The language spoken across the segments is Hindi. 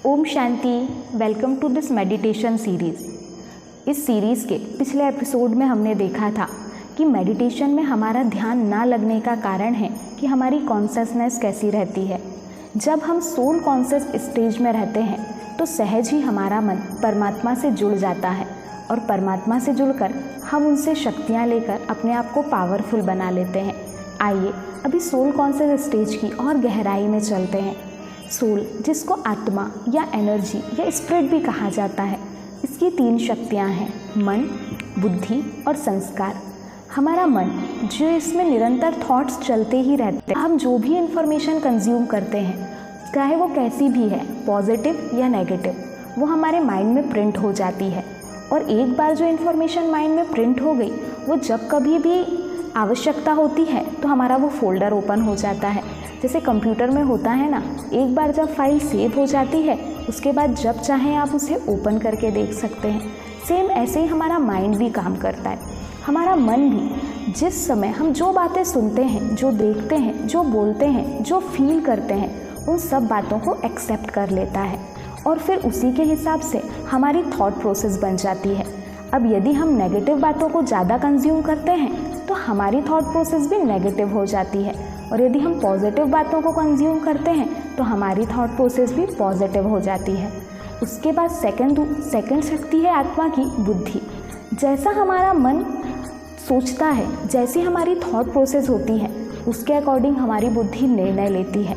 ओम शांति। Welcome to this meditation series. इस सीरीज़ के पिछले एपिसोड में हमने देखा था कि मेडिटेशन में हमारा ध्यान ना लगने का कारण है कि हमारी कॉन्शसनेस कैसी रहती है। जब हम सोल कॉन्शियस स्टेज में रहते हैं तो सहज ही हमारा मन परमात्मा से जुड़ जाता है और परमात्मा से जुड़कर हम उनसे शक्तियाँ लेकर अपने आप को पावरफुल बना लेते हैं। आइए अभी सोल कॉन्शियस स्टेज की और गहराई में चलते हैं। सोल, जिसको आत्मा या एनर्जी या स्पिरिट भी कहा जाता है, इसकी 3 शक्तियाँ हैं, मन, बुद्धि और संस्कार। हमारा मन, जो इसमें निरंतर थॉट्स चलते ही रहते हैं। हम जो भी इंफॉर्मेशन कंज्यूम करते हैं, चाहे वो कैसी भी है, पॉजिटिव या नेगेटिव, वो हमारे माइंड में प्रिंट हो जाती है। और एक बार जो इन्फॉर्मेशन माइंड में प्रिंट हो गई, वो जब कभी भी आवश्यकता होती है तो हमारा वो फोल्डर ओपन हो जाता है। जैसे कंप्यूटर में होता है ना, एक बार जब फाइल सेव हो जाती है, उसके बाद जब चाहें आप उसे ओपन करके देख सकते हैं। सेम ऐसे ही हमारा माइंड भी काम करता है। हमारा मन भी जिस समय हम जो बातें सुनते हैं, जो देखते हैं, जो बोलते हैं, जो फील करते हैं, उन सब बातों को एक्सेप्ट कर लेता है और फिर उसी के हिसाब से हमारी थॉट प्रोसेस बन जाती है। अब यदि हम नेगेटिव बातों को ज़्यादा कंज्यूम करते हैं तो हमारी थॉट प्रोसेस भी नेगेटिव हो जाती है, और यदि हम पॉजिटिव बातों को कंज्यूम करते हैं तो हमारी थॉट प्रोसेस भी पॉजिटिव हो जाती है। उसके बाद सेकंड शक्ति है आत्मा की, बुद्धि। जैसा हमारा मन सोचता है, जैसी हमारी थॉट प्रोसेस होती है, उसके अकॉर्डिंग हमारी बुद्धि निर्णय लेती है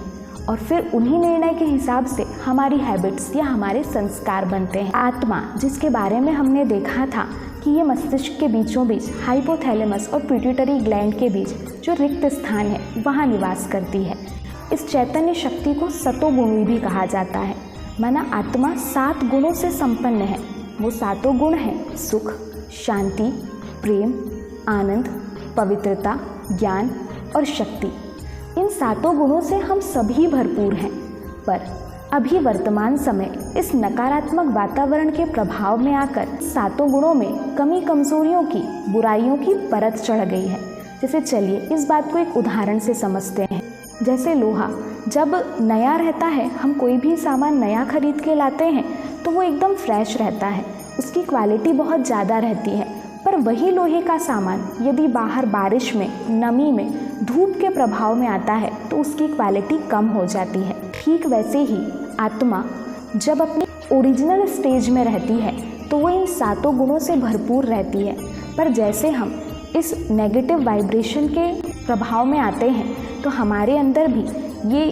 और फिर उन्हीं निर्णय के हिसाब से हमारी हैबिट्स या हमारे संस्कार बनते हैं। आत्मा, जिसके बारे में हमने देखा था कि ये मस्तिष्क के बीचों बीच हाइपोथैलेमस और पिट्यूटरी ग्लैंड के बीच जो रिक्त स्थान है, वहाँ निवास करती है। इस चैतन्य शक्ति को सतोगुणी भी कहा जाता है। माना आत्मा 7 गुणों से संपन्न है। वो 7 गुण हैं सुख, शांति, प्रेम, आनंद, पवित्रता, ज्ञान और शक्ति। इन 7 गुणों से हम सभी भरपूर हैं, पर अभी वर्तमान समय इस नकारात्मक वातावरण के प्रभाव में आकर 7 गुणों में कमी कमजोरियों की, बुराइयों की परत चढ़ गई है। जैसे चलिए इस बात को एक उदाहरण से समझते हैं। जैसे लोहा जब नया रहता है, हम कोई भी सामान नया खरीद के लाते हैं तो वो एकदम फ्रेश रहता है, उसकी क्वालिटी बहुत ज़्यादा रहती है। पर वही लोहे का सामान यदि बाहर बारिश में, नमी में, धूप के प्रभाव में आता है तो उसकी क्वालिटी कम हो जाती है। ठीक वैसे ही आत्मा जब अपनी ओरिजिनल स्टेज में रहती है तो वो इन 7 गुणों से भरपूर रहती है। पर जैसे हम इस नेगेटिव वाइब्रेशन के प्रभाव में आते हैं तो हमारे अंदर भी ये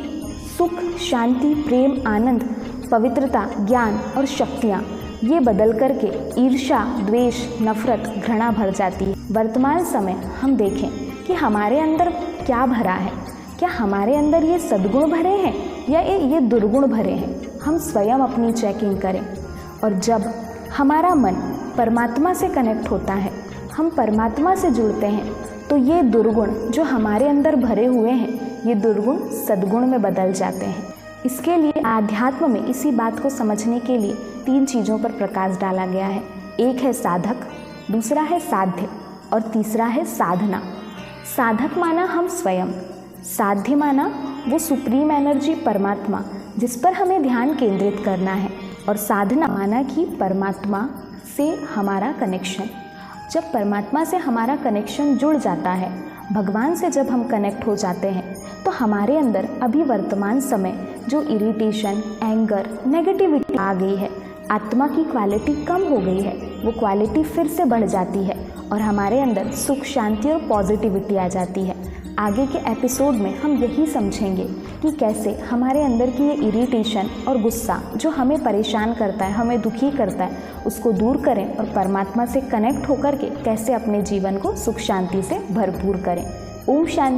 सुख, शांति, प्रेम, आनंद, पवित्रता, ज्ञान और शक्तियाँ ये बदल करके ईर्ष्या, द्वेष, नफरत, घृणा भर जाती है। वर्तमान समय हम देखें कि हमारे अंदर क्या भरा है। क्या हमारे अंदर ये सद्गुण भरे हैं या ये दुर्गुण भरे हैं? हम स्वयं अपनी चेकिंग करें। और जब हमारा मन परमात्मा से कनेक्ट होता है, हम परमात्मा से जुड़ते हैं, तो ये दुर्गुण जो हमारे अंदर भरे हुए हैं, ये दुर्गुण सद्गुण में बदल जाते हैं। इसके लिए आध्यात्म में इसी बात को समझने के लिए 3 चीज़ों पर प्रकाश डाला गया है। एक है साधक, दूसरा है साध्य और तीसरा है साधना। साधक माना हम स्वयं, साध्य माना वो सुप्रीम एनर्जी परमात्मा जिस पर हमें ध्यान केंद्रित करना है, और साधना माना कि परमात्मा से हमारा कनेक्शन। जब परमात्मा से हमारा कनेक्शन जुड़ जाता है, भगवान से जब हम कनेक्ट हो जाते हैं, तो हमारे अंदर अभी वर्तमान समय जो इरिटेशन, एंगर, नेगेटिविटी आ गई है, आत्मा की क्वालिटी कम हो गई है, वो क्वालिटी फिर से बढ़ जाती है और हमारे अंदर सुख, शांति और पॉजिटिविटी आ जाती है। आगे के एपिसोड में हम यही समझेंगे कि कैसे हमारे अंदर की ये इरिटेशन और गुस्सा जो हमें परेशान करता है, हमें दुखी करता है, उसको दूर करें और परमात्मा से कनेक्ट होकर के कैसे अपने जीवन को सुख शांति से भरपूर करें। ओम शांति।